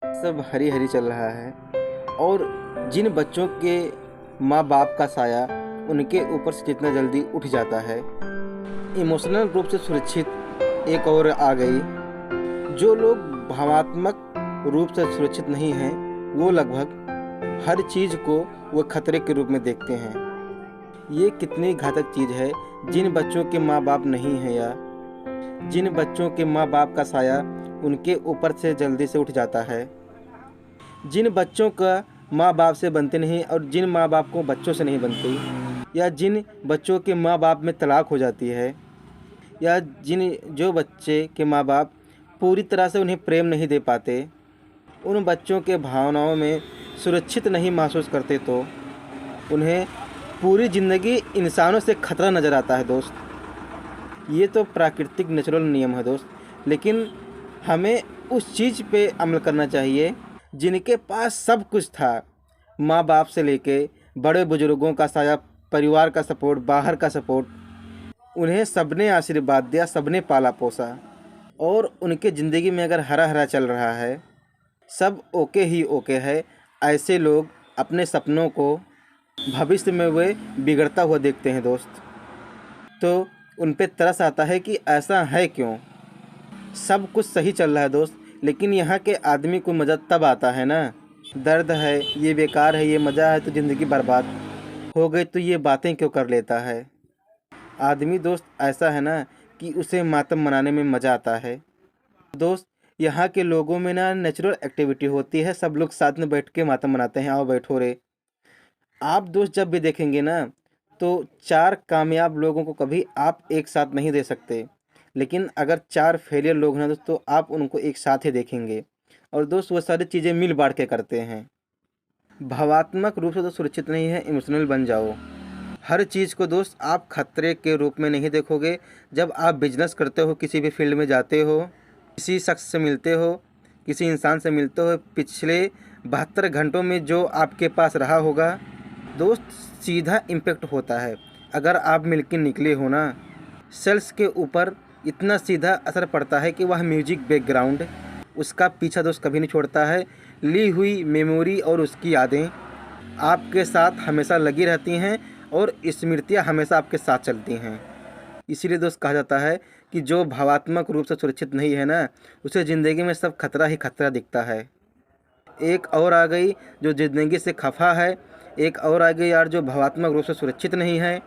सब हरी हरी चल रहा है और जिन बच्चों के माँ बाप का साया उनके ऊपर से जितना जल्दी उठ जाता है, इमोशनल रूप से सुरक्षित एक और आ गई। जो लोग भावनात्मक रूप से सुरक्षित नहीं हैं, वो लगभग हर चीज़ को वो खतरे के रूप में देखते हैं। ये कितनी घातक चीज़ है। जिन बच्चों के माँ बाप नहीं हैं या जिन बच्चों के माँ बाप का साया उनके ऊपर से जल्दी से उठ जाता है, जिन बच्चों का माँ बाप से बनते नहीं और जिन माँ बाप को बच्चों से नहीं बनती, या जिन बच्चों के माँ बाप में तलाक हो जाती है, या जो बच्चे के माँ बाप पूरी तरह से उन्हें प्रेम नहीं दे पाते, उन बच्चों के भावनाओं में सुरक्षित नहीं महसूस करते, तो उन्हें पूरी ज़िंदगी इंसानों से खतरा नज़र आता है दोस्त। ये तो प्राकृतिक नेचुरल नियम है दोस्त, लेकिन हमें उस चीज़ पे अमल करना चाहिए जिनके पास सब कुछ था। माँ बाप से लेके बड़े बुजुर्गों का साया, परिवार का सपोर्ट, बाहर का सपोर्ट, उन्हें सबने आशीर्वाद दिया, सबने पाला पोसा, और उनके ज़िंदगी में अगर हरा हरा चल रहा है, सब ओके ही ओके है, ऐसे लोग अपने सपनों को भविष्य में वे बिगड़ता हुआ देखते हैं दोस्त। तो उन पे तरस आता है कि ऐसा है क्यों। सब कुछ सही चल रहा है दोस्त, लेकिन यहाँ के आदमी को मज़ा तब आता है ना, दर्द है, ये बेकार है, ये मज़ा है तो ज़िंदगी बर्बाद हो गई, तो ये बातें क्यों कर लेता है आदमी दोस्त। ऐसा है ना कि उसे मातम मनाने में मज़ा आता है दोस्त। यहाँ के लोगों में ना नेचुरल एक्टिविटी होती है, सब लोग साथ में बैठ के मातम मनाते हैं। आओ बैठो रे। आप दोस्त जब भी देखेंगे ना, तो 4 कामयाब लोगों को कभी आप एक साथ नहीं दे सकते, लेकिन अगर 4 फेलियर लोग हैं दोस्त, तो आप उनको एक साथ ही देखेंगे। और दोस्त वो सारी चीज़ें मिल बांट के करते हैं। भावात्मक रूप से तो सुरक्षित नहीं है, इमोशनल बन जाओ। हर चीज़ को दोस्त आप खतरे के रूप में नहीं देखोगे। जब आप बिजनेस करते हो, किसी भी फील्ड में जाते हो, किसी शख्स से मिलते हो, किसी इंसान से मिलते हो, पिछले 72 घंटों में जो आपके पास रहा होगा दोस्त, सीधा इम्पेक्ट होता है। अगर आप मिल के निकले हो ना, सेल्स के ऊपर इतना सीधा असर पड़ता है कि वह म्यूजिक बैकग्राउंड उसका पीछा दोस्त कभी नहीं छोड़ता है। ली हुई मेमोरी और उसकी यादें आपके साथ हमेशा लगी रहती हैं और स्मृतियाँ हमेशा आपके साथ चलती हैं। इसीलिए दोस्त कहा जाता है कि जो भावात्मक रूप से सुरक्षित नहीं है ना, उसे ज़िंदगी में सब खतरा ही खतरा दिखता है। एक और आ गई जो ज़िंदगी से खफा है, एक और आ गई यार जो भावात्मक रूप से सुरक्षित नहीं है।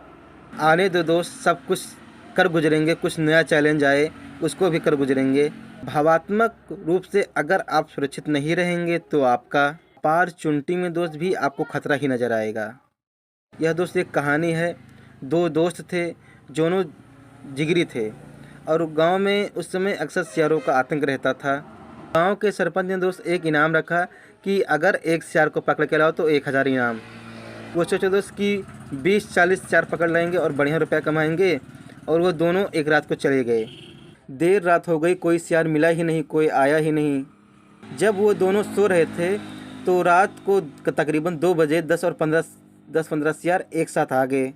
आने दो दोस्त, सब कुछ कर गुजरेंगे, कुछ नया चैलेंज आए उसको भी कर गुजरेंगे। भावात्मक रूप से अगर आप सुरक्षित नहीं रहेंगे तो आपका पार चुनटी में दोस्त भी आपको खतरा ही नज़र आएगा। यह दोस्त एक कहानी है। 2 दोस्त थे, दोनों जिगरी थे, और गांव में उस समय अक्सर सियारों का आतंक रहता था। गांव के सरपंच ने दोस्त एक इनाम रखा कि अगर एक सियार को पकड़ के लाओ तो 1000 इनाम। वो सोचे दोस्त कि 20-40 सियार पकड़ लेंगे और बढ़िया रुपया कमाएंगे, और वो दोनों एक रात को चले गए। देर रात हो गई, कोई सियार मिला ही नहीं, कोई आया ही नहीं। जब वो दोनों सो रहे थे तो रात को तकरीबन 2 बजे 10-15 सियार एक साथ आ गए।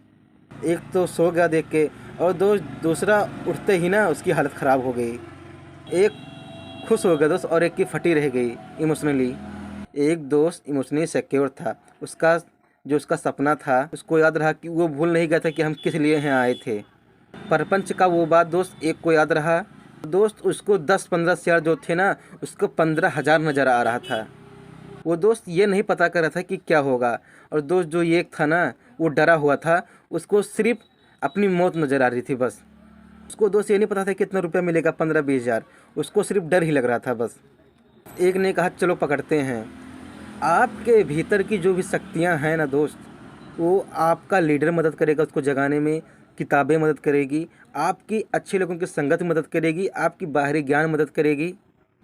एक तो सो गया देख के, और दूसरा उठते ही ना उसकी हालत ख़राब हो गई। एक खुश हो गया दोस्त और एक की फटी रह गई इमोशनली। एक दोस्त इमोशनली सिक्योर था, उसका सपना था, उसको याद रहा कि वो भूल नहीं गया था कि हम किस लिए यहाँ आए थे। परपंच का वो बात दोस्त एक को याद रहा। दोस्त उसको 10-15 सियार जो थे ना, उसको 15,000 नज़र आ रहा था। वो दोस्त ये नहीं पता कर रहा था कि क्या होगा, और दोस्त जो ये था ना, वो डरा हुआ था, उसको सिर्फ अपनी मौत नज़र आ रही थी बस। उसको दोस्त ये नहीं पता था कितना रुपया मिलेगा, 15-20 हज़ार, उसको सिर्फ डर ही लग रहा था बस। एक ने कहा चलो पकड़ते हैं। आपके भीतर की जो भी शक्तियाँ हैं ना दोस्त, वो आपका लीडर मदद करेगा उसको जगाने में, किताबें मदद करेगी, आपकी अच्छे लोगों की संगत मदद करेगी, आपकी बाहरी ज्ञान मदद करेगी।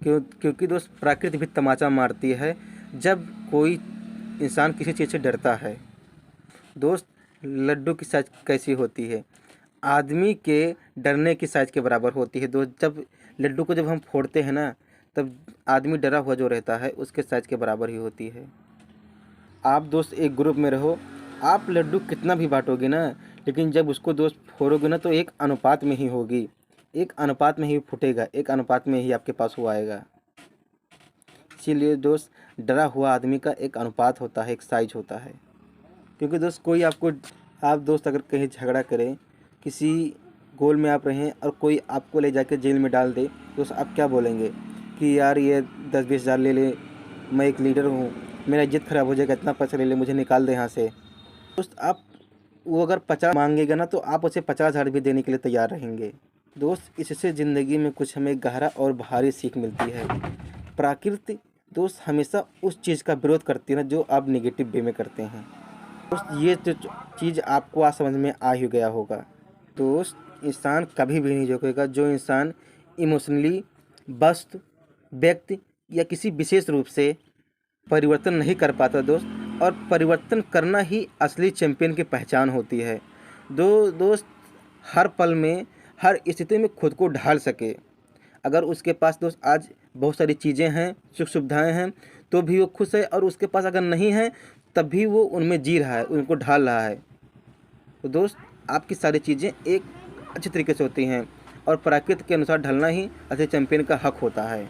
क्योंकि दोस्त प्रकृति भी तमाचा मारती है जब कोई इंसान किसी चीज़ से डरता है। दोस्त लड्डू की साइज कैसी होती है? आदमी के डरने की साइज के बराबर होती है दोस्त। जब लड्डू को जब हम फोड़ते हैं ना, तब आदमी डरा हुआ जो रहता है उसके साइज के बराबर ही होती है। आप दोस्त एक ग्रुप में रहो, आप लड्डू कितना भी बांटोगे ना, लेकिन जब उसको दोस्त फोड़ोगे ना तो एक अनुपात में ही होगी, एक अनुपात में ही फूटेगा, एक अनुपात में ही आपके पास वो आएगा। इसीलिए दोस्त डरा हुआ आदमी का एक अनुपात होता है, एक साइज होता है। क्योंकि दोस्त कोई आपको, आप दोस्त अगर कहीं झगड़ा करें, किसी गोल में आप रहें और कोई आपको ले जाकर जेल में डाल दे, दोस्त आप क्या बोलेंगे कि यार ये 10-20 हज़ार ले ले, मैं एक लीडर हूँ, मेरा इज्जत ख़राब हो जाएगा, इतना पैसा ले ले, मुझे निकाल दे यहाँ से। दोस्त आप, वो अगर 50 मांगेगा ना तो आप उसे 50,000 भी देने के लिए तैयार रहेंगे। दोस्त इससे ज़िंदगी में कुछ हमें गहरा और भारी सीख मिलती है। प्रकृति दोस्त हमेशा उस चीज़ का विरोध करती है ना जो आप नेगेटिव वे में करते हैं। दोस्त ये जो चीज़ आपको आज समझ में आ ही गया होगा। दोस्त इंसान कभी भी नहीं झुकेगा जो इंसान इमोशनली वस्तु, व्यक्ति या किसी विशेष रूप से परिवर्तन नहीं कर पाता दोस्त। और परिवर्तन करना ही असली चैंपियन की पहचान होती है। दोस्त हर पल में, हर स्थिति में खुद को ढाल सके। अगर उसके पास दोस्त आज बहुत सारी चीज़ें हैं, सुख सुविधाएं हैं, तो भी वो खुश है, और उसके पास अगर नहीं है तब भी वो उनमें जी रहा है, उनको ढाल रहा है। तो दोस्त आपकी सारी चीज़ें एक अच्छी तरीके से होती हैं, और प्रकृति के अनुसार ढलना ही असली चैंपियन का हक होता है।